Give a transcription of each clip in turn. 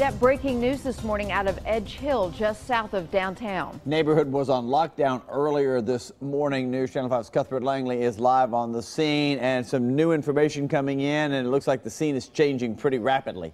That breaking news this morning out of Edge Hill, just south of downtown. Neighborhood was on lockdown earlier this morning. News Channel 5's Cuthbert Langley is live on the scene, and some new information coming in, and it looks like the scene is changing pretty rapidly.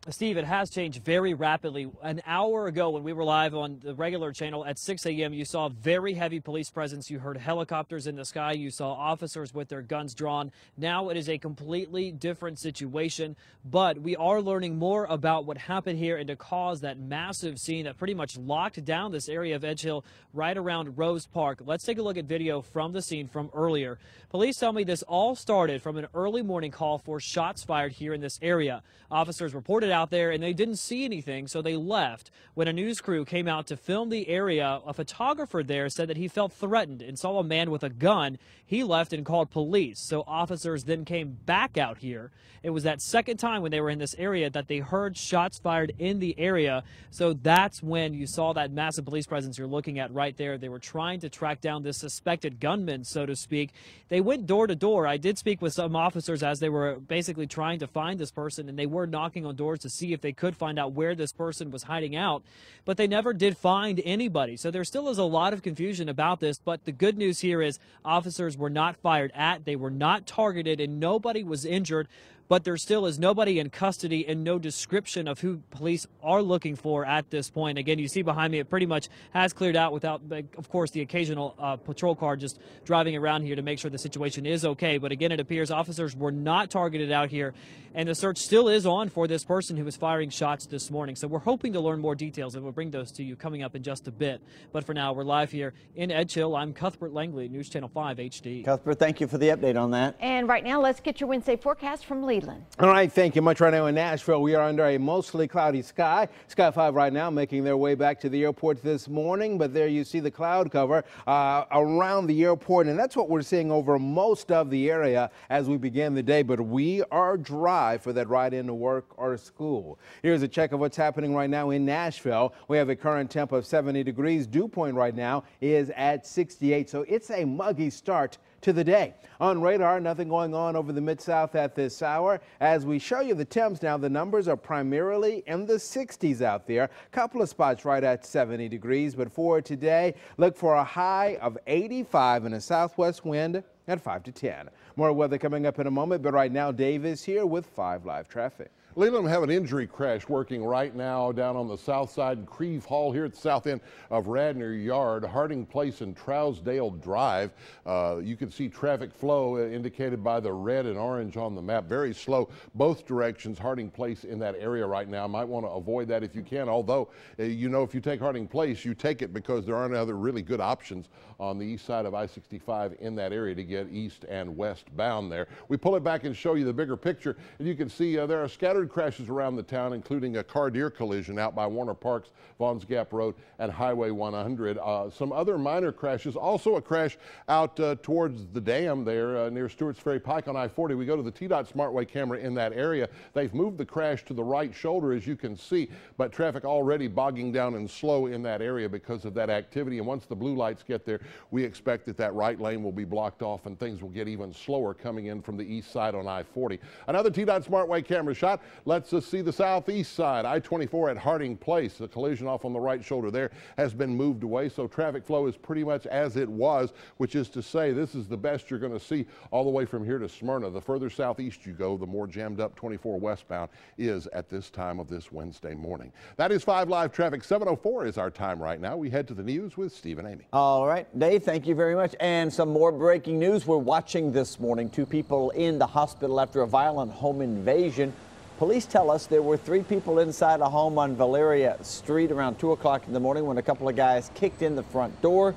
Steve, it has changed very rapidly. An hour ago when we were live on the regular channel at 6 a.m., you saw very heavy police presence. You heard helicopters in the sky. You saw officers with their guns drawn. Now it is a completely different situation, but we are learning more about what happened here and to cause that massive scene that pretty much locked down this area of Edge Hill right around Rose Park. Let's take a look at video from the scene from earlier. Police tell me this all started from an early morning call for shots fired here in this area. Officers reported out there and they didn't see anything, so they left. When a news crew came out to film the area, a photographer there said that he felt threatened and saw a man with a gun. He left and called police, so officers then came back out here. It was that second time when they were in this area that they heard shots fired in the area, so that's when you saw that massive police presence you're looking at right there. They were trying to track down this suspected gunman, so to speak. They went door to door. I did speak with some officers as they were basically trying to find this person, and they were knocking on doors to see if they could find out where this person was hiding out, but they never did find anybody. So there still is a lot of confusion about this, but the good news here is officers were not fired at, they were not targeted, and nobody was injured. But there still is nobody in custody and no description of who police are looking for at this point. Again, you see behind me, it pretty much has cleared out without, of course, the occasional patrol car just driving around here to make sure the situation is okay. But again, it appears officers were not targeted out here, and the search still is on for this person who was firing shots this morning. So we're hoping to learn more details, and we'll bring those to you coming up in just a bit. But for now, we're live here in Edge Hill. I'm Cuthbert Langley, News Channel 5 HD. Cuthbert, thank you for the update on that. And right now, let's get your Wednesday forecast from Leland. All right, thank you much. Right now in Nashville, we are under a mostly cloudy sky. Sky 5 right now making their way back to the airport this morning, but there you see the cloud cover around the airport, and that's what we're seeing over most of the area as we begin the day. But we are dry for that ride into work or school. Here's a check of what's happening right now in Nashville. We have a current temp of 70 degrees. Dew point right now is at 68, so it's a muggy start to the day. On radar, nothing going on over the Mid-South at this hour. As we show you the temps now, the numbers are primarily in the 60s out there. Couple of spots right at 70 degrees. But for today, look for a high of 85 and a southwest wind at 5 to 10. More weather coming up in a moment, but right now Dave is here with 5 Live traffic. Leland, have an injury crash working right now down on the south side in Creve Hall here at the south end of Radnor Yard, Harding Place and Trousdale Drive. You can see traffic flow indicated by the red and orange on the map. Very slow both directions. Harding Place in that area right now. Might want to avoid that if you can, although you know if you take Harding Place, you take it because there aren't other really good options on the east side of I-65 in that area to get east and west bound there. We pull it back and show you the bigger picture, and you can see there are scattered crashes around the town, including a car-deer collision out by Warner Parks, Vaughn's Gap Road, and Highway 100. Some other minor crashes, also a crash out towards the dam there near Stewart's Ferry Pike on I-40. We go to the TDOT SmartWay camera in that area. They've moved the crash to the right shoulder, as you can see, but traffic already bogging down and slow in that area because of that activity. And once the blue lights get there, we expect that that right lane will be blocked off and things will get even slower coming in from the east side on I-40. Another TDOT SmartWay camera shot lets us see the southeast side, I-24 at Harding Place. The collision off on the right shoulder there has been moved away, so traffic flow is pretty much as it was, which is to say this is the best you're going to see all the way from here to Smyrna. The further southeast you go, the more jammed up 24 westbound is at this time of this Wednesday morning. That is 5 Live traffic. 7:04 is our time right now. We head to the news with Steve and Amy. All right, Dave, thank you very much. And some more breaking news we're watching this morning. 2 people in the hospital after a violent home invasion. Police tell us there were 3 people inside a home on Valeria Street around 2 o'clock in the morning when a couple of guys kicked in the front door.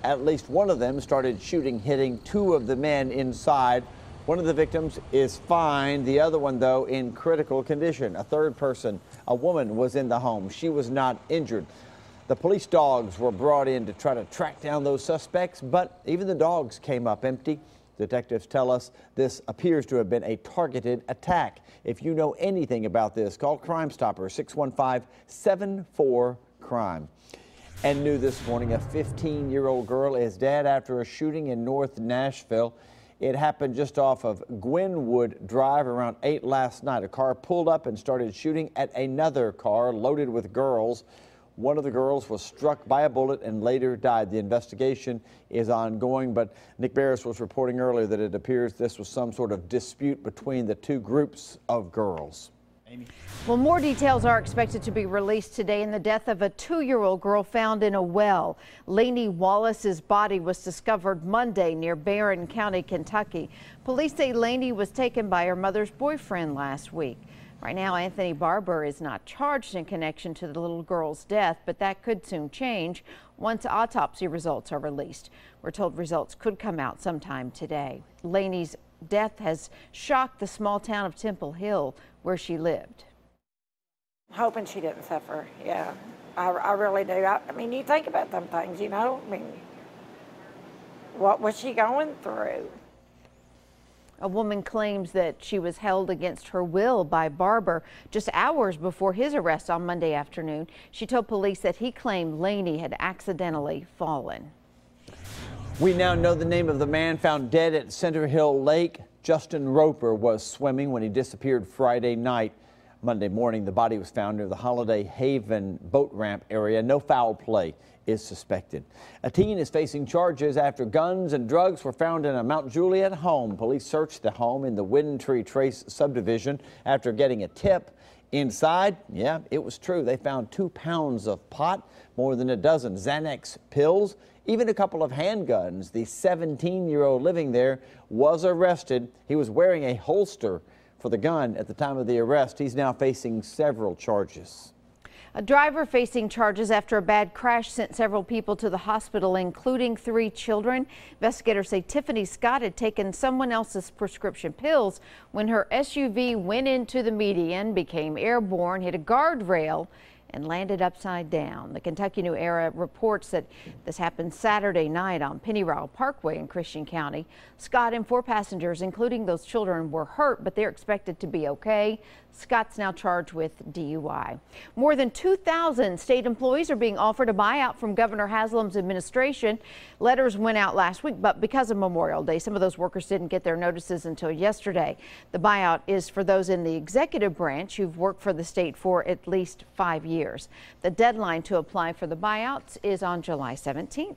At least one of them started shooting, hitting 2 of the men inside. One of the victims is fine. The other one, though, in critical condition. A third person, a woman, was in the home. She was not injured. The police dogs were brought in to try to track down those suspects, but even the dogs came up empty. Detectives tell us this appears to have been a targeted attack. If you know anything about this, call Crime Stopper 615-74-CRIME. And new this morning, a 15-year-old girl is dead after a shooting in North Nashville. It happened just off of Gwenwood Drive around 8 last night. A car pulled up and started shooting at another car loaded with girls. One of the girls was struck by a bullet and later died. The investigation is ongoing, but Nick Barris was reporting earlier that it appears this was some sort of dispute between the two groups of girls. Amy. Well, more details are expected to be released today in the death of a 2-year-old girl found in a well. Lainey Wallace's body was discovered Monday near Barron County, Kentucky. Police say Lainey was taken by her mother's boyfriend last week. Right now, Anthony Barber is not charged in connection to the little girl's death, but that could soon change once autopsy results are released. We're told results could come out sometime today. Lainey's death has shocked the small town of Temple Hill, where she lived. I'm hoping she didn't suffer. Yeah, I really do. I mean, you think about them things, you know. I mean, what was she going through? A woman claims that she was held against her will by Barber just hours before his arrest on Monday afternoon. She told police that he claimed Lainey had accidentally fallen. We now know the name of the man found dead at Center Hill Lake. Justin Roper was swimming when he disappeared Friday night. Monday morning, the body was found near the Holiday Haven boat ramp area. No foul play is suspected. A teen is facing charges after guns and drugs were found in a Mount Juliet home. Police searched the home in the Windtree Trace subdivision after getting a tip. Inside, yeah, it was true. They found 2 pounds of pot, more than a dozen Xanax pills, even a couple of handguns. The 17-year-old living there was arrested. He was wearing a holster for the gun at the time of the arrest. He's now facing several charges. A driver facing charges after a bad crash sent several people to the hospital, including 3 children. Investigators say Tiffany Scott had taken someone else's prescription pills when her SUV went into the median, became airborne, hit a guardrail, and landed upside down. The Kentucky New Era reports that this happened Saturday night on Pennyrile Parkway in Christian County. Scott and 4 passengers, including those children, were hurt, but they're expected to be okay. Scott's now charged with DUI. More than 2,000 state employees are being offered a buyout from Governor Haslam's administration. Letters went out last week, but because of Memorial Day, some of those workers didn't get their notices until yesterday. The buyout is for those in the executive branch who've worked for the state for at least 5 years. The deadline to apply for the buyouts is on July 17th.